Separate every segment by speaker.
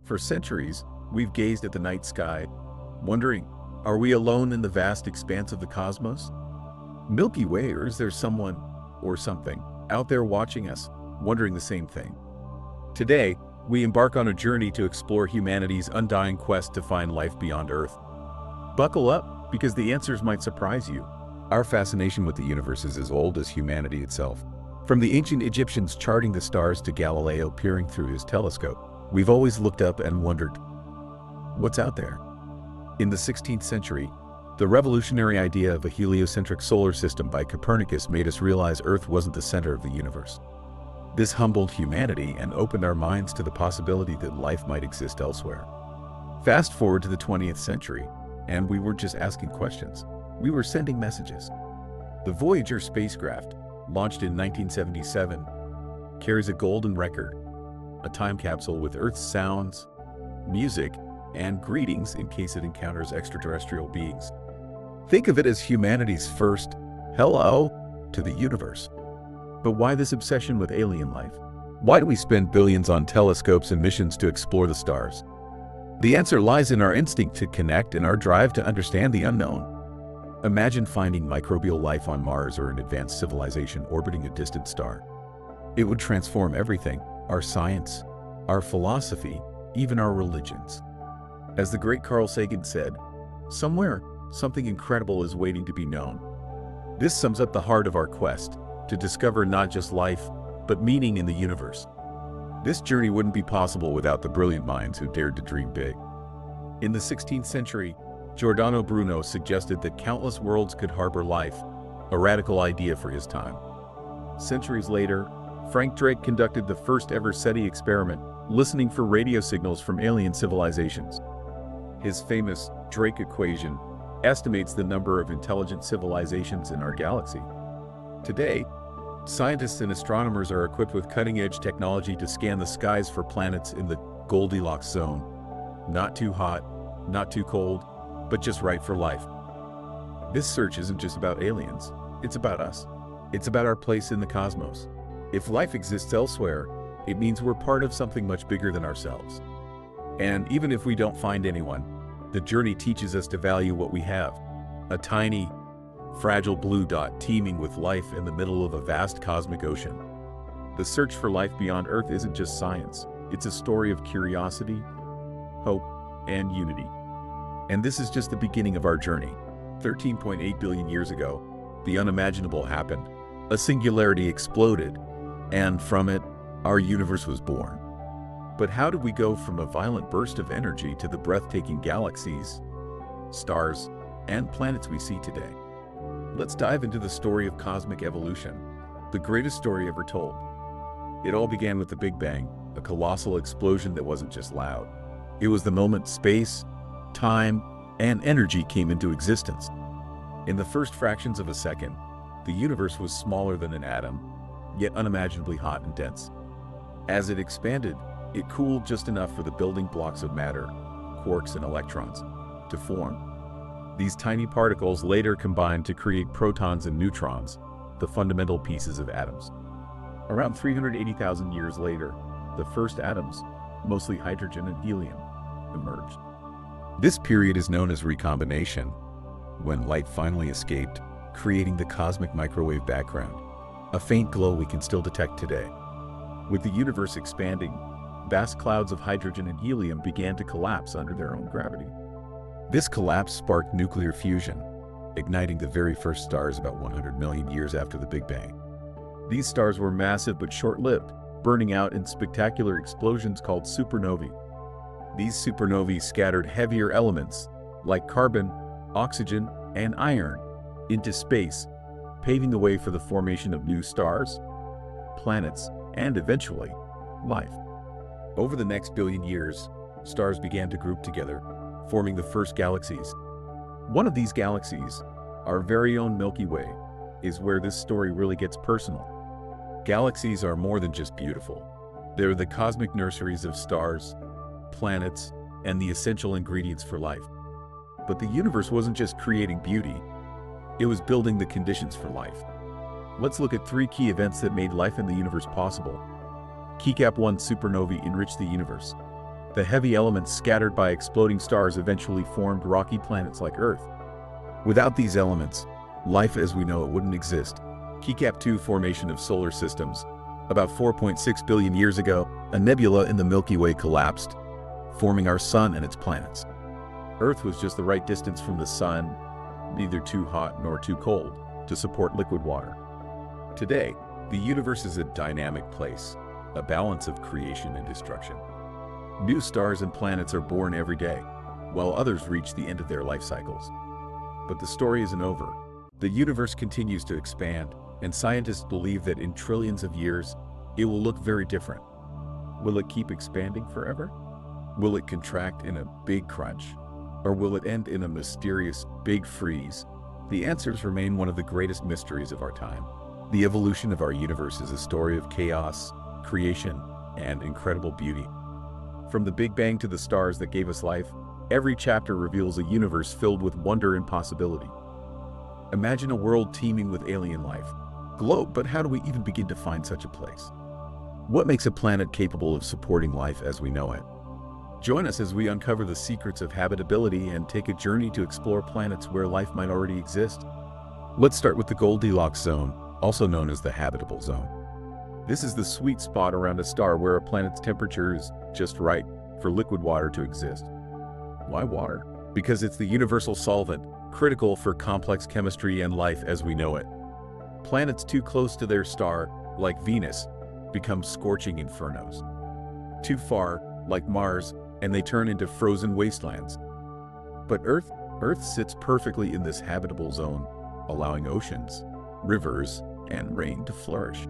Speaker 1: For centuries, we've gazed at the night sky, wondering, are we alone in the vast expanse of the cosmos? Milky Way, or is there someone, or something, out there watching us, wondering the same thing? Today, we embark on a journey to explore humanity's undying quest to find life beyond Earth. Buckle up, because the answers might surprise you. Our fascination with the universe is as old as humanity itself. From the ancient Egyptians charting the stars to Galileo peering through his telescope, we've always looked up and wondered, what's out there? In the 16th century, the revolutionary idea of a heliocentric solar system by Copernicus made us realize Earth wasn't the center of the universe. This humbled humanity and opened our minds to the possibility that life might exist elsewhere. Fast forward to the 20th century, and we weren't just asking questions, we were sending messages. The Voyager spacecraft, launched in 1977, carries a golden record, a time capsule with Earth's sounds, music, and greetings in case it encounters extraterrestrial beings. Think of it as humanity's first hello to the universe. But why this obsession with alien life? Why do we spend billions on telescopes and missions to explore the stars? The answer lies in our instinct to connect and our drive to understand the unknown. Imagine finding microbial life on Mars or an advanced civilization orbiting a distant star. It would transform everything, our science, our philosophy, even our religions. As the great Carl Sagan said, somewhere, something incredible is waiting to be known. This sums up the heart of our quest, to discover not just life, but meaning in the universe. This journey wouldn't be possible without the brilliant minds who dared to dream big. In the 16th century, Giordano Bruno suggested that countless worlds could harbor life, a radical idea for his time. Centuries later, Frank Drake conducted the first ever SETI experiment, listening for radio signals from alien civilizations. His famous Drake equation estimates the number of intelligent civilizations in our galaxy. Today, scientists and astronomers are equipped with cutting-edge technology to scan the skies for planets in the Goldilocks zone. Not too hot, not too cold, but just right for life. This search isn't just about aliens, it's about us. It's about our place in the cosmos. If life exists elsewhere, it means we're part of something much bigger than ourselves. And even if we don't find anyone, the journey teaches us to value what we have. A tiny, fragile blue dot teeming with life in the middle of a vast cosmic ocean. The search for life beyond Earth isn't just science, it's a story of curiosity, hope, and unity. And this is just the beginning of our journey. 13.8 billion years ago, the unimaginable happened. A singularity exploded, and from it, our universe was born. But how did we go from a violent burst of energy to the breathtaking galaxies, stars, and planets we see today? Let's dive into the story of cosmic evolution, the greatest story ever told. It all began with the Big Bang, a colossal explosion that wasn't just loud. It was the moment space, time, and energy came into existence. In the first fractions of a second, the universe was smaller than an atom, yet unimaginably hot and dense. As it expanded, it cooled just enough for the building blocks of matter, quarks and electrons, to form. These tiny particles later combined to create protons and neutrons, the fundamental pieces of atoms. Around 380,000 years later, the first atoms, mostly hydrogen and helium, emerged. This period is known as recombination, when light finally escaped, creating the cosmic microwave background, a faint glow we can still detect today. With the universe expanding, vast clouds of hydrogen and helium began to collapse under their own gravity. This collapse sparked nuclear fusion, igniting the very first stars about 100 million years after the Big Bang. These stars were massive but short-lived, burning out in spectacular explosions called supernovae. These supernovae scattered heavier elements, like carbon, oxygen, and iron, into space, paving the way for the formation of new stars, planets, and eventually, life. Over the next billion years, stars began to group together, forming the first galaxies. One of these galaxies, our very own Milky Way, is where this story really gets personal. Galaxies are more than just beautiful. They're the cosmic nurseries of stars, planets, and the essential ingredients for life. But the universe wasn't just creating beauty, it was building the conditions for life. Let's look at 3 key events that made life in the universe possible. Keycap 1 supernovae enriched the universe. The heavy elements scattered by exploding stars eventually formed rocky planets like Earth. Without these elements, life as we know it wouldn't exist. Keycap 2 formation of solar systems. About 4.6 billion years ago, a nebula in the Milky Way collapsed, forming our sun and its planets. Earth was just the right distance from the sun, neither too hot nor too cold, to support liquid water. Today, the universe is a dynamic place, a balance of creation and destruction. New stars and planets are born every day, while others reach the end of their life cycles. But the story isn't over. The universe continues to expand, and scientists believe that in trillions of years, it will look very different. Will it keep expanding forever? Will it contract in a big crunch? Or will it end in a mysterious big freeze? The answers remain one of the greatest mysteries of our time. The evolution of our universe is a story of chaos, creation, and incredible beauty. From the Big Bang to the stars that gave us life, every chapter reveals a universe filled with wonder and possibility. Imagine a world teeming with alien life. Globe, but how do we even begin to find such a place? What makes a planet capable of supporting life as we know it? Join us as we uncover the secrets of habitability and take a journey to explore planets where life might already exist. Let's start with the Goldilocks zone, also known as the habitable zone. This is the sweet spot around a star where a planet's temperature is just right for liquid water to exist. Why water? Because it's the universal solvent, critical for complex chemistry and life as we know it. Planets too close to their star, like Venus, become scorching infernos. Too far, like Mars, and they turn into frozen wastelands. But Earth sits perfectly in this habitable zone, allowing oceans, rivers, and rain to flourish.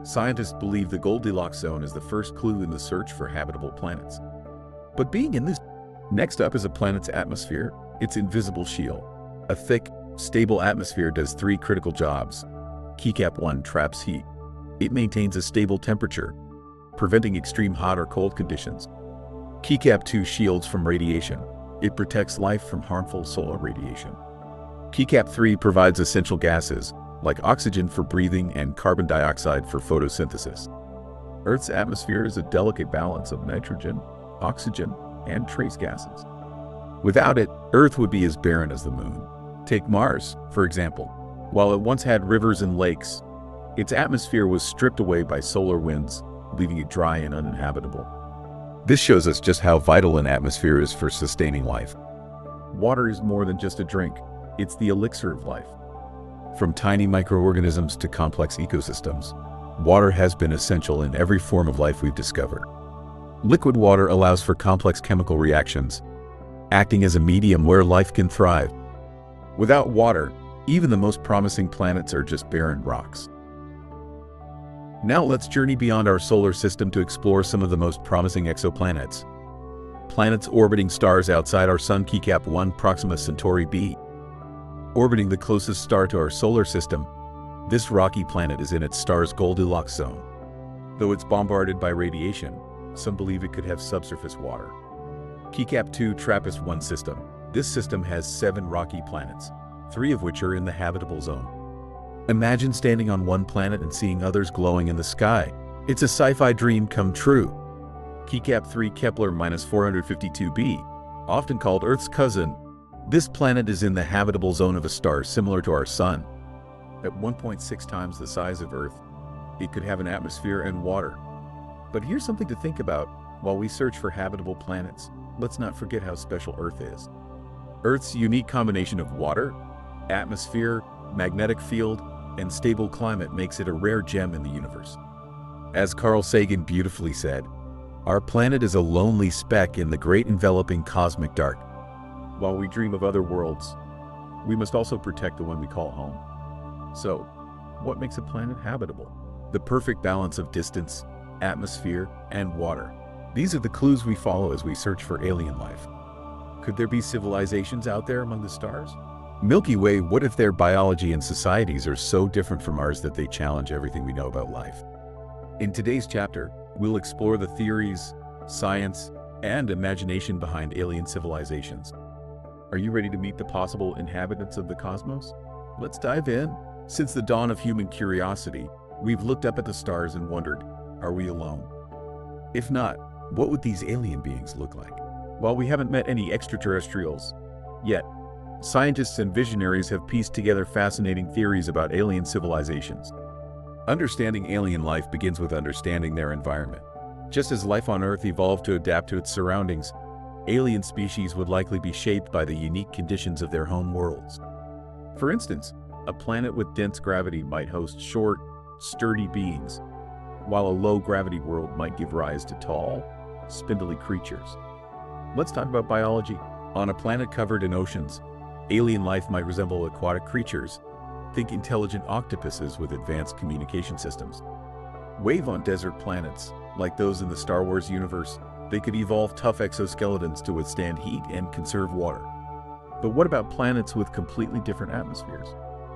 Speaker 1: Scientists believe the Goldilocks zone is the first clue in the search for habitable planets. But being in this, next up is a planet's atmosphere, its invisible shield. A thick, stable atmosphere does three critical jobs. Keycap 1 traps heat. It maintains a stable temperature, preventing extreme hot or cold conditions. Keycap 2 shields from radiation. It protects life from harmful solar radiation. Keycap 3 provides essential gases, like oxygen for breathing and carbon dioxide for photosynthesis. Earth's atmosphere is a delicate balance of nitrogen, oxygen, and trace gases. Without it, Earth would be as barren as the moon. Take Mars, for example. While it once had rivers and lakes, its atmosphere was stripped away by solar winds, leaving it dry and uninhabitable. This shows us just how vital an atmosphere is for sustaining life. Water is more than just a drink. It's the elixir of life. From tiny microorganisms to complex ecosystems, water has been essential in every form of life we've discovered. Liquid water allows for complex chemical reactions, acting as a medium where life can thrive. Without water, even the most promising planets are just barren rocks. Now let's journey beyond our solar system to explore some of the most promising exoplanets. Planets orbiting stars outside our Sun. Keycap 1 Proxima Centauri b. Orbiting the closest star to our solar system, this rocky planet is in its star's Goldilocks zone. Though it's bombarded by radiation, some believe it could have subsurface water. Keycap 2 TRAPPIST 1 system. This system has 7 rocky planets, 3 of which are in the habitable zone. Imagine standing on one planet and seeing others glowing in the sky. It's a sci-fi dream come true. Keycap 3 Kepler-452b, often called Earth's cousin. This planet is in the habitable zone of a star similar to our Sun. At 1.6 times the size of Earth, it could have an atmosphere and water. But here's something to think about. While we search for habitable planets, let's not forget how special Earth is. Earth's unique combination of water, atmosphere, magnetic field, and stable climate makes it a rare gem in the universe. As Carl Sagan beautifully said, our planet is a lonely speck in the great enveloping cosmic dark. While we dream of other worlds, we must also protect the one we call home. So, what makes a planet habitable? The perfect balance of distance, atmosphere, and water. These are the clues we follow as we search for alien life. Could there be civilizations out there among the stars? Milky Way, what if their biology and societies are so different from ours that they challenge everything we know about life? In today's chapter, we'll explore the theories, science, and imagination behind alien civilizations. Are you ready to meet the possible inhabitants of the cosmos? Let's dive in. Since the dawn of human curiosity, we've looked up at the stars and wondered, are we alone? If not, What would these alien beings look like? While we haven't met any extraterrestrials yet, scientists and visionaries have pieced together fascinating theories about alien civilizations. Understanding alien life begins with understanding their environment. Just as life on Earth evolved to adapt to its surroundings, alien species would likely be shaped by the unique conditions of their home worlds. For instance, a planet with dense gravity might host short, sturdy beings, while a low-gravity world might give rise to tall, spindly creatures. Let's talk about biology. On a planet covered in oceans, alien life might resemble aquatic creatures. Think intelligent octopuses with advanced communication systems. Wave on desert planets, like those in the Star Wars universe, they could evolve tough exoskeletons to withstand heat and conserve water. But what about planets with completely different atmospheres?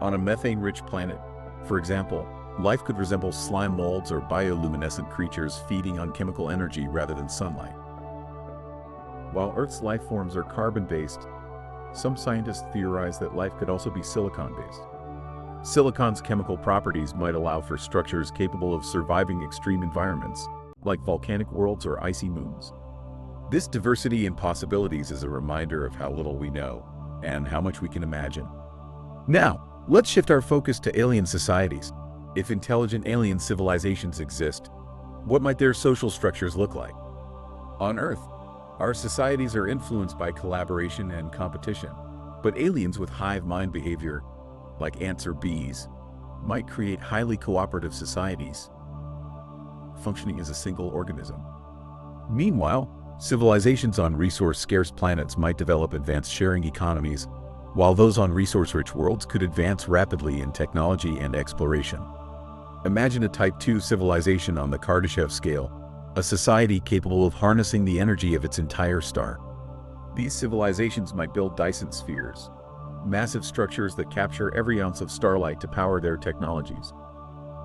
Speaker 1: On a methane-rich planet, for example, life could resemble slime molds or bioluminescent creatures feeding on chemical energy rather than sunlight. While Earth's life forms are carbon-based, some scientists theorize that life could also be silicon-based. Silicon's chemical properties might allow for structures capable of surviving extreme environments, like volcanic worlds or icy moons. This diversity in possibilities is a reminder of how little we know and how much we can imagine. Now, let's shift our focus to alien societies. If intelligent alien civilizations exist, what might their social structures look like? On Earth, our societies are influenced by collaboration and competition, but aliens with hive mind behavior, like ants or bees, might create highly cooperative societies, functioning as a single organism. Meanwhile, civilizations on resource-scarce planets might develop advanced sharing economies, while those on resource-rich worlds could advance rapidly in technology and exploration. Imagine a Type 2 civilization on the Kardashev scale, a society capable of harnessing the energy of its entire star. These civilizations might build Dyson spheres, massive structures that capture every ounce of starlight to power their technologies.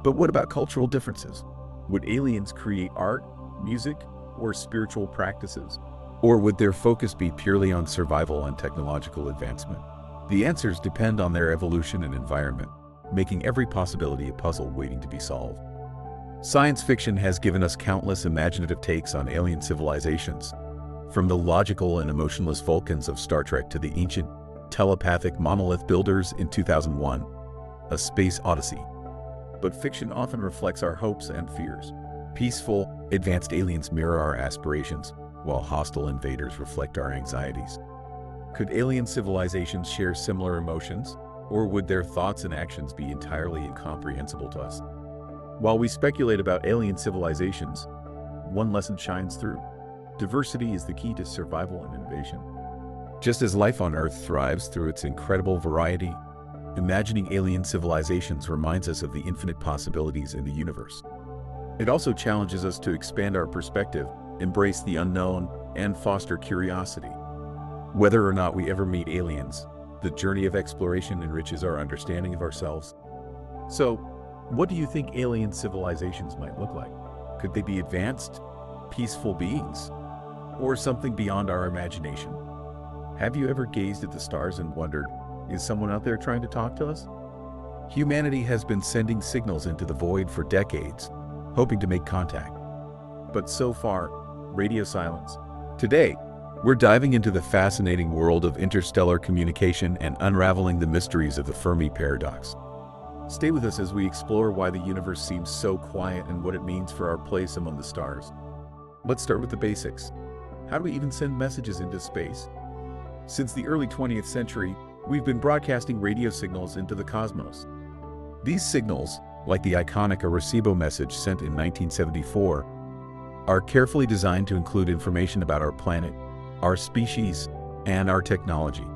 Speaker 1: But what about cultural differences? Would aliens create art, music, or spiritual practices? Or would their focus be purely on survival and technological advancement? The answers depend on their evolution and environment, making every possibility a puzzle waiting to be solved. Science fiction has given us countless imaginative takes on alien civilizations, from the logical and emotionless Vulcans of Star Trek to the ancient, telepathic monolith builders in 2001, A Space Odyssey. But fiction often reflects our hopes and fears. Peaceful, advanced aliens mirror our aspirations, while hostile invaders reflect our anxieties. Could alien civilizations share similar emotions, or would their thoughts and actions be entirely incomprehensible to us? While we speculate about alien civilizations, one lesson shines through. Diversity is the key to survival and innovation. Just as life on Earth thrives through its incredible variety, imagining alien civilizations reminds us of the infinite possibilities in the universe. It also challenges us to expand our perspective, embrace the unknown, and foster curiosity. Whether or not we ever meet aliens, the journey of exploration enriches our understanding of ourselves. So, what do you think alien civilizations might look like? Could they be advanced, peaceful beings, or something beyond our imagination? Have you ever gazed at the stars and wondered, is someone out there trying to talk to us? Humanity has been sending signals into the void for decades, hoping to make contact. But so far, radio silence. Today, we're diving into the fascinating world of interstellar communication and unraveling the mysteries of the Fermi paradox. Stay with us as we explore why the universe seems so quiet and what it means for our place among the stars. Let's start with the basics. How do we even send messages into space? Since the early 20th century, we've been broadcasting radio signals into the cosmos. These signals, like the iconic Arecibo message sent in 1974, are carefully designed to include information about our planet, our species, and our technology.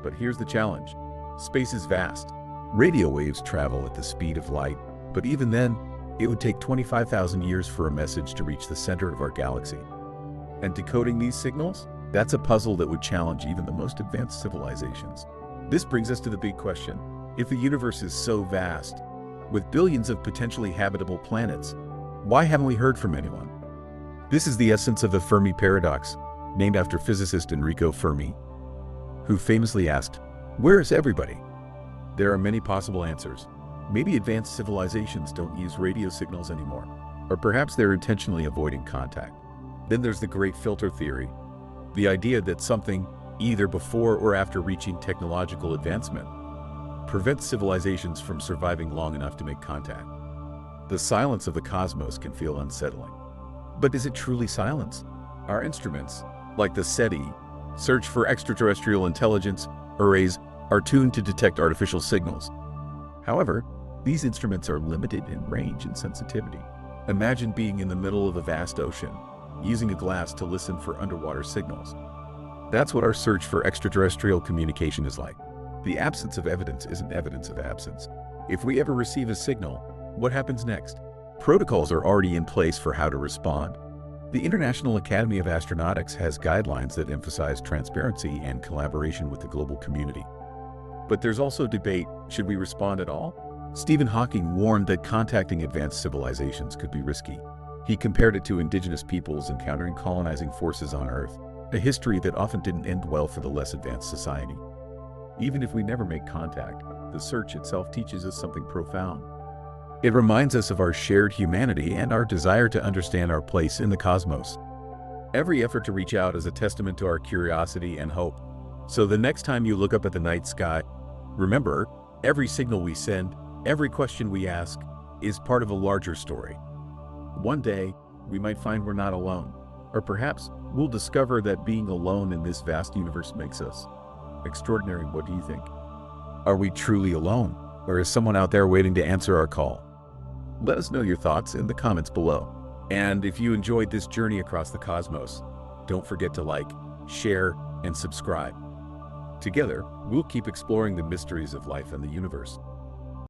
Speaker 1: But here's the challenge. Space is vast. Radio waves travel at the speed of light, but even then, it would take 25,000 years for a message to reach the center of our galaxy. And decoding these signals? That's a puzzle that would challenge even the most advanced civilizations. This brings us to the big question. If the universe is so vast, with billions of potentially habitable planets, why haven't we heard from anyone? This is the essence of the Fermi paradox, named after physicist Enrico Fermi, who famously asked, "Where is everybody?" There are many possible answers. Maybe advanced civilizations don't use radio signals anymore, or perhaps they're intentionally avoiding contact. Then there's the great filter theory, the idea that something, either before or after reaching technological advancement, prevents civilizations from surviving long enough to make contact. The silence of the cosmos can feel unsettling. But is it truly silence? Our instruments, like the SETI, Search for Extraterrestrial Intelligence arrays, are tuned to detect artificial signals. However, these instruments are limited in range and sensitivity. Imagine being in the middle of a vast ocean, using a glass to listen for underwater signals. That's what our search for extraterrestrial communication is like. The absence of evidence isn't evidence of absence. If we ever receive a signal, what happens next? Protocols are already in place for how to respond. The International Academy of Astronautics has guidelines that emphasize transparency and collaboration with the global community. But there's also debate: should we respond at all? Stephen Hawking warned that contacting advanced civilizations could be risky. He compared it to indigenous peoples encountering colonizing forces on Earth, a history that often didn't end well for the less advanced society. Even if we never make contact, the search itself teaches us something profound. It reminds us of our shared humanity and our desire to understand our place in the cosmos. Every effort to reach out is a testament to our curiosity and hope. So the next time you look up at the night sky, remember, every signal we send, every question we ask, is part of a larger story. One day, we might find we're not alone. Or perhaps we'll discover that being alone in this vast universe makes us extraordinary. What do you think? Are we truly alone? Or is someone out there waiting to answer our call? Let us know your thoughts in the comments below. And if you enjoyed this journey across the cosmos, don't forget to like, share, and subscribe. Together, we'll keep exploring the mysteries of life and the universe.